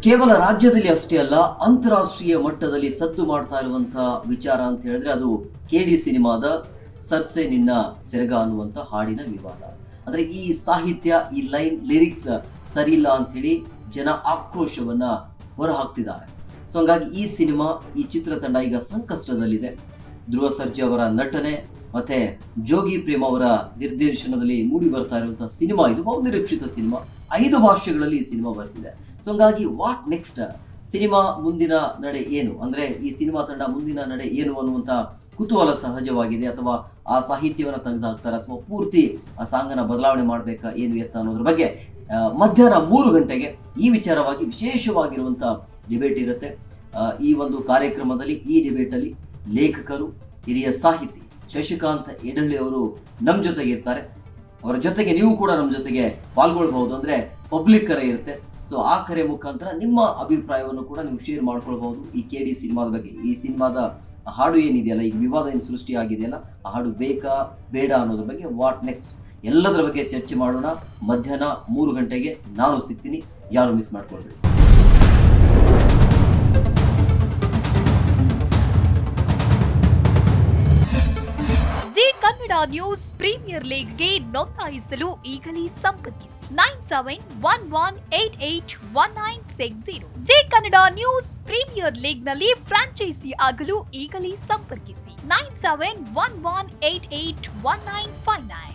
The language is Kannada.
ಕೇವಲ ರಾಜ್ಯದಲ್ಲಿ ಅಷ್ಟೇ ಅಲ್ಲ, ಅಂತಾರಾಷ್ಟ್ರೀಯ ಮಟ್ಟದಲ್ಲಿ ಸದ್ದು ಮಾಡ್ತಾ ಇರುವಂತಹ ವಿಚಾರ ಅಂತ ಹೇಳಿದ್ರೆ ಅದು KD ಸಿನಿಮಾದ ಸರ್ಸೆ ನಿನ್ನ ಸೆರಗ ಅನ್ನುವಂಥ ಹಾಡಿನ ವಿವಾದ. ಅಂದ್ರೆ ಈ ಸಾಹಿತ್ಯ, ಈ ಲೈನ್, ಲಿರಿಕ್ಸ್ ಸರಿ ಇಲ್ಲ ಅಂತ ಹೇಳಿ ಜನ ಆಕ್ರೋಶವನ್ನ ಹೊರಹಾಕ್ತಿದ್ದಾರೆ. ಸೊ ಹಂಗಾಗಿ ಈ ಸಿನಿಮಾ, ಈ ಚಿತ್ರತಂಡ ಈಗ ಸಂಕಷ್ಟದಲ್ಲಿದೆ. ಧ್ರುವ ಸರ್ಜಾ ಅವರ ನಟನೆ ಮತ್ತೆ ಜೋಗಿ ಪ್ರೇಮ್ ಅವರ ನಿರ್ದೇಶನದಲ್ಲಿ ಮೂಡಿ ಬರ್ತಾ ಇರುವಂತಹ ಸಿನಿಮಾ ಇದು. ಬಹುನಿರೀಕ್ಷಿತ ಸಿನಿಮಾ, 5 ಭಾಷೆಗಳಲ್ಲಿ ಈ ಸಿನಿಮಾ ಬರ್ತಿದೆ. ಸೊ ಹಂಗಾಗಿ ವಾಟ್ ನೆಕ್ಸ್ಟ್? ಸಿನಿಮಾ ಮುಂದಿನ ನಡೆ ಏನು, ಅಂದ್ರೆ ಈ ಸಿನಿಮಾ ತಂಡ ಮುಂದಿನ ನಡೆ ಏನು ಅನ್ನುವಂಥ ಕುತೂಹಲ ಸಹಜವಾಗಿದೆ. ಅಥವಾ ಆ ಸಾಹಿತ್ಯವನ್ನು ತೆಗೆದು ಹಾಕ್ತಾರೆ, ಅಥವಾ ಪೂರ್ತಿ ಆ ಸಾಂಗನ್ನ ಬದಲಾವಣೆ ಮಾಡಬೇಕಾ ಏನು ಎತ್ತ ಅನ್ನೋದ್ರ ಬಗ್ಗೆ ಮಧ್ಯಾಹ್ನ 3 ಗಂಟೆಗೆ ಈ ವಿಚಾರವಾಗಿ ವಿಶೇಷವಾಗಿರುವಂಥ ಡಿಬೇಟ್ ಇರುತ್ತೆ. ಈ ಒಂದು ಕಾರ್ಯಕ್ರಮದಲ್ಲಿ, ಈ ಡಿಬೇಟಲ್ಲಿ ಲೇಖಕರು, ಹಿರಿಯ ಸಾಹಿತಿ ಶಶಿಕಾಂತ್ ಯಡಹಳ್ಳಿ ಅವರು ನಮ್ಮ ಜೊತೆಗೆ ಇರ್ತಾರೆ. ಅವರ ಜೊತೆಗೆ ನೀವು ಕೂಡ ನಮ್ಮ ಜೊತೆಗೆ ಪಾಲ್ಗೊಳ್ಬಹುದು. ಅಂದ್ರೆ ಪಬ್ಲಿಕ್ ಕರೆ ಇರುತ್ತೆ. ಸೊ ಆ ಕರೆ ಮುಖಾಂತರ ನಿಮ್ಮ ಅಭಿಪ್ರಾಯವನ್ನು ಕೂಡ ನೀವು ಶೇರ್ ಮಾಡ್ಕೊಳ್ಬಹುದು ಈ KD ಸಿನಿಮಾದ ಬಗ್ಗೆ. ಈ ಸಿನಿಮಾದ ಹಾಡು ಏನಿದೆಯಲ್ಲ, ಈಗ ವಿವಾದ ಏನು ಸೃಷ್ಟಿ ಆಗಿದೆಯಲ್ಲ, ಆ ಹಾಡು ಬೇಕಾ ಬೇಡ ಅನ್ನೋದ್ರ ಬಗ್ಗೆ ವಾಟ್ ನೆಕ್ಸ್ಟ್ ಎಲ್ಲದರ ಬಗ್ಗೆ ಚರ್ಚೆ ಮಾಡೋಣ. ಮಧ್ಯಾಹ್ನ 3 ಗಂಟೆಗೆ ನಾನು ಸಿಗ್ತೀನಿ, ಯಾರು ಮಿಸ್ ಮಾಡ್ಕೊಳ್ಬೇಡಿ. ಕನ್ನಡ ನ್ಯೂಸ್ ಪ್ರೀಮಿಯರ್ ಲೀಗ್ಗೆ ನೋಂದಾಯಿಸಲು ಈಗಲೇ ಸಂಪರ್ಕಿಸಿ 9711881960. ಜಿ ಕನ್ನಡ ನ್ಯೂಸ್ ಪ್ರೀಮಿಯರ್ ಲೀಗ್ನಲ್ಲಿ ಫ್ರಾಂಚೈಸಿ ಆಗಲು ಈಗಲೇ ಸಂಪರ್ಕಿಸಿ 9711881959.